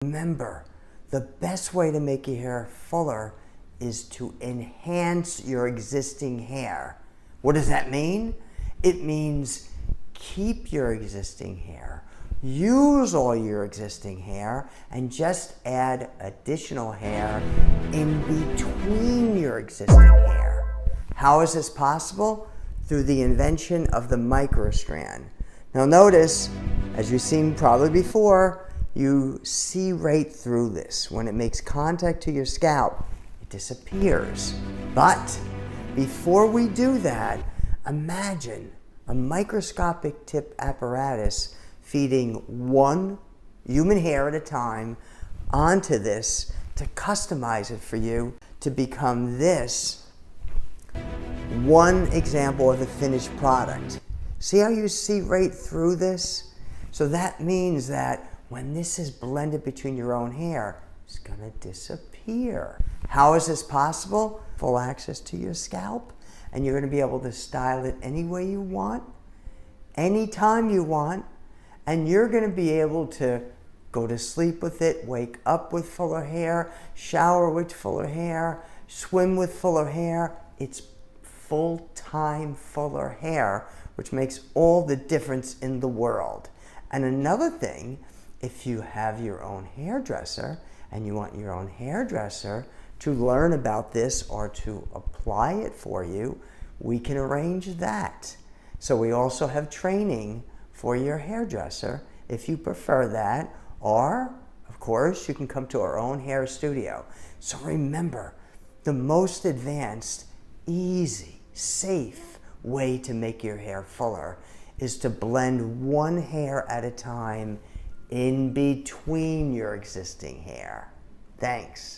Remember, the best way to make your hair fuller is to enhance your existing hair. What does that mean? It means keep your existing hair, use all your existing hair, and just add additional hair in between your existing hair. How is this possible? Through the invention of the Micro Strand. Now notice, as you've seen probably before, you see right through this. When it makes contact to your scalp, it disappears. But before we do that, imagine a microscopic tip apparatus feeding one human hair at a time onto this to customize it for you to become this one example of the finished product. See how you see right through this? So that means that when this is blended between your own hair, it's gonna disappear. How is this possible? Full access to your scalp, and you're gonna be able to style it any way you want, anytime you want, and you're gonna be able to go to sleep with it, wake up with fuller hair, shower with fuller hair, swim with fuller hair. It's full-time fuller hair, which makes all the difference in the world. And another thing, if you have your own hairdresser and you want your own hairdresser to learn about this or to apply it for you, we can arrange that. So we also have training for your hairdresser if you prefer that, or of course you can come to our own hair studio. So remember, the most advanced, easy, safe way to make your hair fuller is to blend one hair at a time in between your existing hair. Thanks.